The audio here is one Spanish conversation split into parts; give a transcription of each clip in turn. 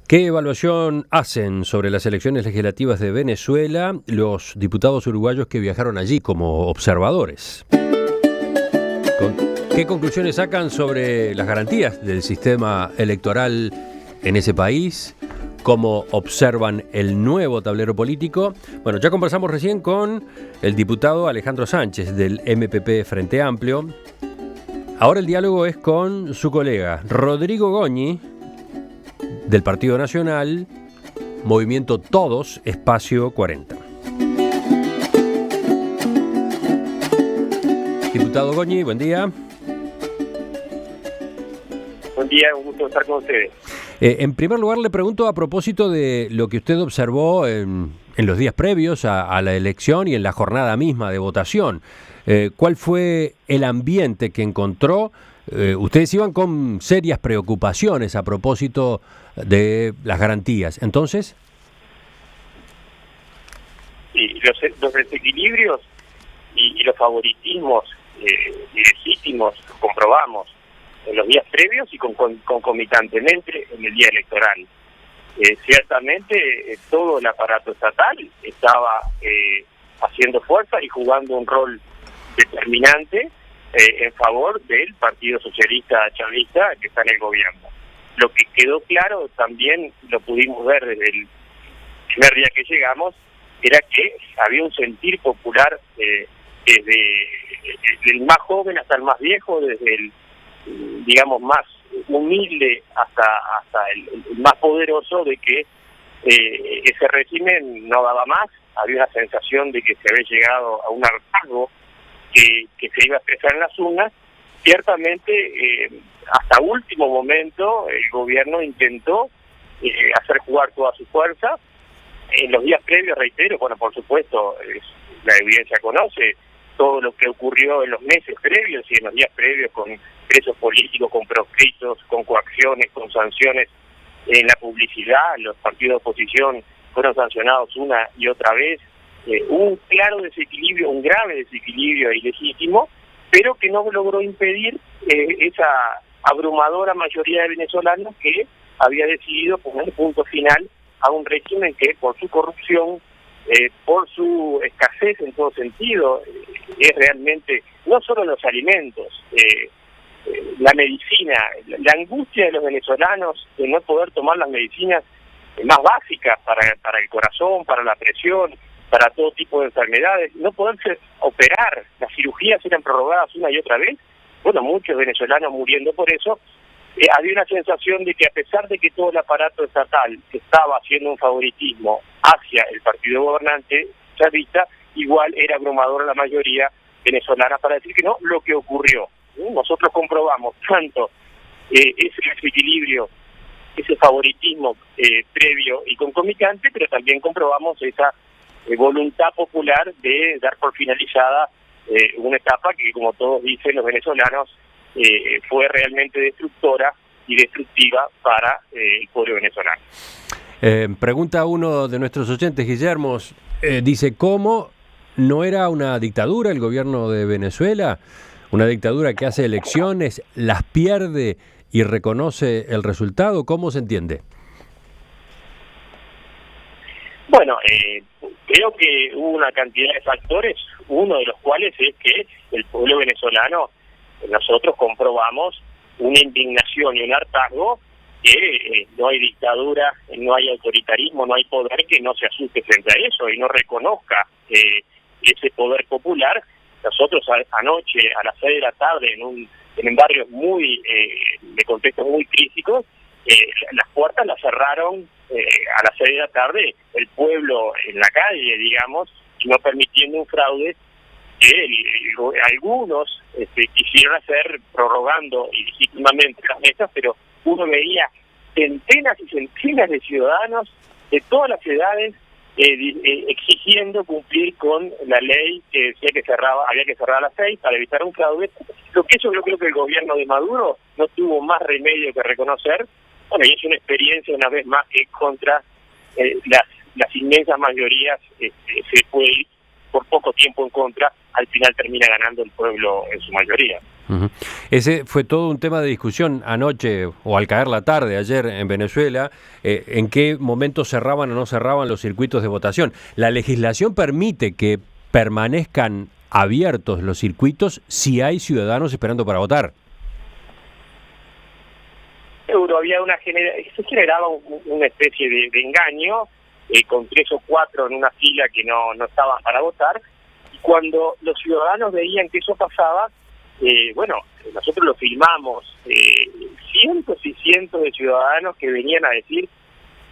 ¿Qué evaluación hacen sobre las elecciones legislativas de Venezuela los diputados uruguayos que viajaron allí como observadores? ¿Qué conclusiones sacan sobre las garantías del sistema electoral en ese país? ¿Cómo observan el nuevo tablero político? Bueno, ya conversamos recién con el diputado Alejandro Sánchez del MPP Frente Amplio. Ahora el diálogo es con su colega Rodrigo Goñi, del Partido Nacional, Movimiento Todos, Espacio 40. Diputado Goñi, buen día. Buen día, un gusto estar con ustedes. En primer lugar, le pregunto a propósito de lo que usted observó en los días previos a la elección y en la jornada misma de votación. ¿Cuál fue el ambiente que encontró? Ustedes iban con serias preocupaciones a propósito de las garantías. Entonces, sí, los desequilibrios y los favoritismos legítimos los comprobamos en los días previos y concomitantemente en el día electoral. Ciertamente todo el aparato estatal estaba haciendo fuerza y jugando un rol determinante en favor del Partido Socialista Chavista que está en el gobierno. Lo que quedó claro, también lo pudimos ver desde el primer día que llegamos, era que había un sentir popular desde el más joven hasta el más viejo, desde el, digamos, más humilde hasta el más poderoso, de que ese régimen no daba más. Había una sensación de que se había llegado a un hartazgo que se iba a expresar en las urnas. Ciertamente, hasta último momento, el gobierno intentó hacer jugar toda su fuerza. En los días previos, reitero, bueno, por supuesto, la evidencia conoce todo lo que ocurrió en los meses previos y en los días previos, con presos políticos, con proscritos, con coacciones, con sanciones en la publicidad. Los partidos de oposición fueron sancionados una y otra vez. Un claro desequilibrio, un grave desequilibrio ilegítimo, pero que no logró impedir esa abrumadora mayoría de venezolanos que había decidido poner punto final a un régimen que, por su corrupción, por su escasez en todo sentido, es realmente no solo los alimentos, la medicina, la angustia de los venezolanos de no poder tomar las medicinas más básicas para el corazón, para la presión, para todo tipo de enfermedades, no poderse operar, las cirugías eran prorrogadas una y otra vez. Bueno, muchos venezolanos muriendo por eso. Había una sensación de que, a pesar de que todo el aparato estatal estaba haciendo un favoritismo hacia el partido gobernante chavista, igual era abrumadora la mayoría venezolana para decir que no, lo que ocurrió. Nosotros comprobamos tanto ese desequilibrio, ese favoritismo previo y concomitante, pero también comprobamos esa voluntad popular de dar por finalizada una etapa que, como todos dicen los venezolanos, fue realmente destructora y destructiva para el pueblo venezolano. Pregunta uno de nuestros oyentes, Guillermo, dice, ¿cómo no era una dictadura el gobierno de Venezuela? Una dictadura que hace elecciones, las pierde y reconoce el resultado. ¿Cómo se entiende? Bueno, creo que hubo una cantidad de factores, uno de los cuales es que el pueblo venezolano, nosotros comprobamos una indignación y un hartazgo que no hay dictadura, no hay autoritarismo, no hay poder que no se asuste frente a eso y no reconozca ese poder popular. Nosotros anoche a las 6 de la tarde en barrios muy de contextos muy críticos, las puertas las cerraron a las 6 de la tarde el pueblo en la calle, digamos, y no permitiendo un fraude que algunos quisieron hacer, prorrogando ilegítimamente las mesas, pero uno veía centenas y centenas de ciudadanos de todas las edades exigiendo cumplir con la ley que decía que había que cerrar a las 6 para evitar un fraude. Lo que yo creo que el gobierno de Maduro no tuvo más remedio que reconocer. Bueno, y es una experiencia, una vez más, que contra las inmensas mayorías se puede ir por poco tiempo en contra, al final termina ganando el pueblo en su mayoría. Uh-huh. Ese fue todo un tema de discusión anoche o al caer la tarde ayer en Venezuela, en qué momento cerraban o no cerraban los circuitos de votación. La legislación permite que permanezcan abiertos los circuitos si hay ciudadanos esperando para votar. Seguro, había se generaba una especie de engaño, con 3 o 4 en una fila que no estaban para votar, y cuando los ciudadanos veían que eso pasaba, nosotros lo filmamos, cientos y cientos de ciudadanos que venían a decir: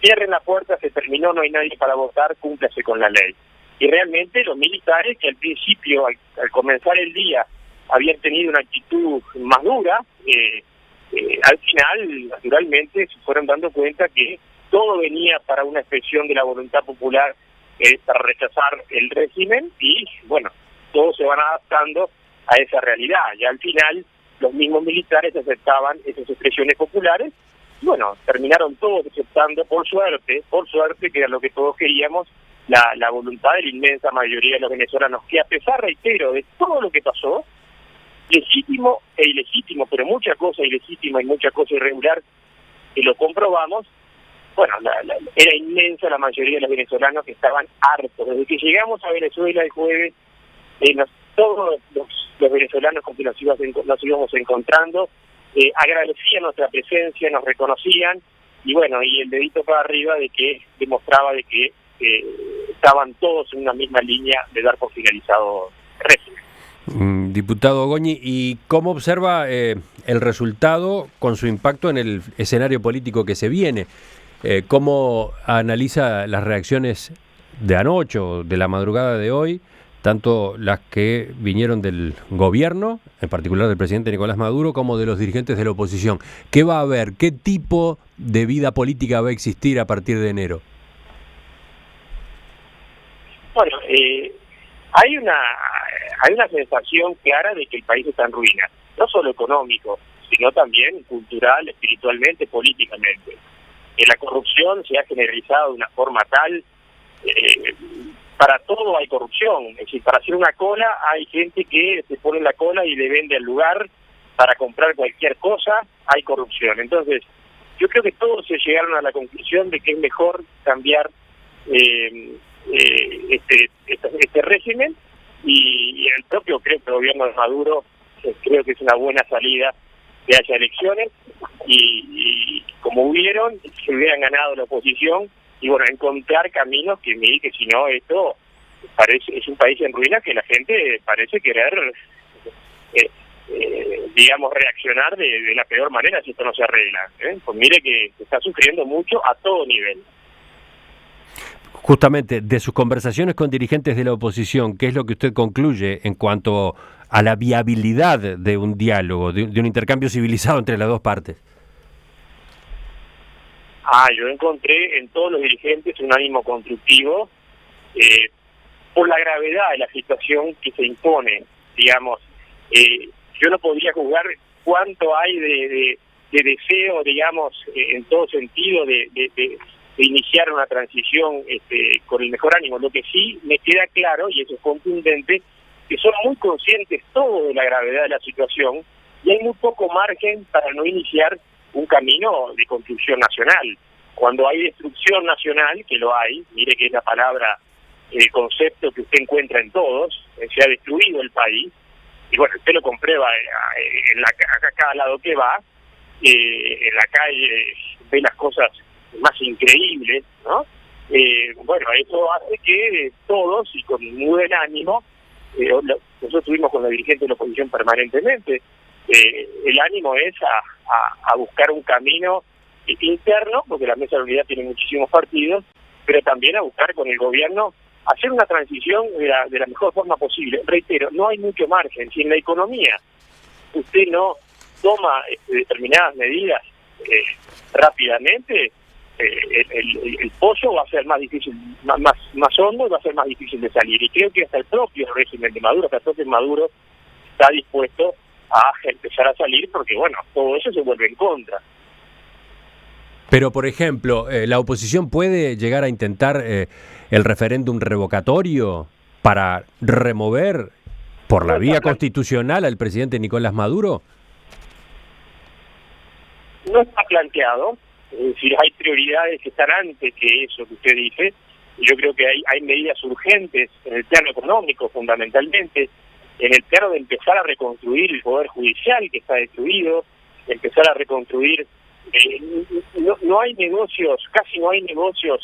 cierren la puerta, se terminó, no hay nadie para votar, cúmplase con la ley. Y realmente los militares, que al principio, al comenzar el día, habían tenido una actitud más dura, al final, naturalmente, se fueron dando cuenta que todo venía para una expresión de la voluntad popular, para rechazar el régimen, y bueno, todos se van adaptando a esa realidad. Y al final, los mismos militares aceptaban esas expresiones populares, y bueno, terminaron todos aceptando, por suerte, que era lo que todos queríamos, la voluntad de la inmensa mayoría de los venezolanos, que a pesar, reitero, de todo lo que pasó, legítimo e ilegítimo, pero mucha cosa ilegítima y mucha cosa irregular, que lo comprobamos, bueno, era inmensa la mayoría de los venezolanos que estaban hartos. Desde que llegamos a Venezuela el jueves, todos los venezolanos con que nos íbamos encontrando agradecían nuestra presencia, nos reconocían, y bueno, y el dedito para arriba de que demostraba de que estaban todos en una misma línea de dar por finalizado el régimen. Diputado Goñi, ¿y cómo observa el resultado con su impacto en el escenario político que se viene? ¿Cómo analiza las reacciones de anoche o de la madrugada de hoy, tanto las que vinieron del gobierno, en particular del presidente Nicolás Maduro, como de los dirigentes de la oposición? ¿Qué va a haber? ¿Qué tipo de vida política va a existir a partir de enero? Bueno, hay una sensación clara de que el país está en ruina, no solo económico, sino también cultural, espiritualmente, políticamente. La corrupción se ha generalizado de una forma tal, para todo hay corrupción. Es decir, para hacer una cola hay gente que se pone en la cola y le vende al lugar, para comprar cualquier cosa hay corrupción. Entonces, yo creo que todos se llegaron a la conclusión de que es mejor cambiar este régimen, y el propio, creo que el gobierno de Maduro, creo que es una buena salida que haya elecciones, y como se hubieran ganado la oposición, y bueno, encontrar caminos que mire que si no, esto es un país en ruinas, que la gente parece querer reaccionar de la peor manera si esto no se arregla. Pues mire que se está sufriendo mucho a todo nivel. Justamente, de sus conversaciones con dirigentes de la oposición, ¿qué es lo que usted concluye en cuanto a la viabilidad de un diálogo, de un intercambio civilizado entre las dos partes? Yo encontré en todos los dirigentes un ánimo constructivo, por la gravedad de la situación que se impone, digamos. Yo no podría juzgar cuánto hay de deseo, digamos, en todo sentido, de iniciar una transición con el mejor ánimo. Lo que sí me queda claro, y eso es contundente, que son muy conscientes todos de la gravedad de la situación, y hay muy poco margen para no iniciar un camino de construcción nacional. Cuando hay destrucción nacional, que lo hay, mire que es la palabra, el concepto que usted encuentra en todos, se ha destruido el país, y bueno, usted lo comprueba a cada lado que va, en la calle ve las cosas más increíbles, ¿no? Bueno, eso hace que todos, y con muy buen ánimo, nosotros estuvimos con los dirigentes de la oposición permanentemente, el ánimo es a buscar un camino interno, porque la Mesa de Unidad tiene muchísimos partidos, pero también a buscar con el gobierno hacer una transición de la mejor forma posible. Reitero, no hay mucho margen. Si en la economía usted no toma determinadas medidas rápidamente, el pozo va a ser más difícil, más hondo, y va a ser más difícil de salir. Y creo que hasta el propio régimen de Maduro, está dispuesto a empezar a salir, porque bueno, todo eso se vuelve en contra. Pero, por ejemplo, ¿la oposición puede llegar a intentar el referéndum revocatorio para remover por la vía constitucional al presidente Nicolás Maduro? No está planteado, es decir, hay prioridades que están antes que eso que usted dice. Yo creo que hay medidas urgentes en el plano económico, fundamentalmente, en el plano de empezar a reconstruir el Poder Judicial, que está destruido, empezar a reconstruir. No hay negocios, casi no hay negocios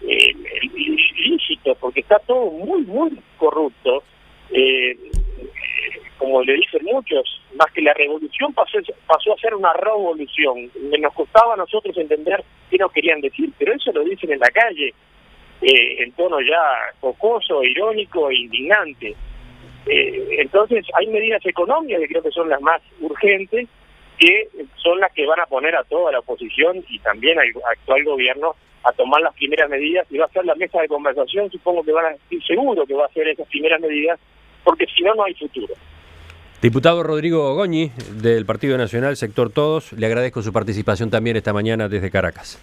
ilícitos, porque está todo muy corrupto. Como le dicen muchos, más que la revolución pasó a ser una revolución. Nos costaba a nosotros entender qué nos querían decir, pero eso lo dicen en la calle, en tono ya jocoso, irónico e indignante. Entonces hay medidas económicas que creo que son las más urgentes, que son las que van a poner a toda la oposición y también al actual gobierno a tomar las primeras medidas, y va a ser la mesa de conversación, supongo que van a estoy seguro que va a ser esas primeras medidas, porque si no, no hay futuro. Diputado Rodrigo Goñi, del Partido Nacional, sector Todos, le agradezco su participación también esta mañana desde Caracas.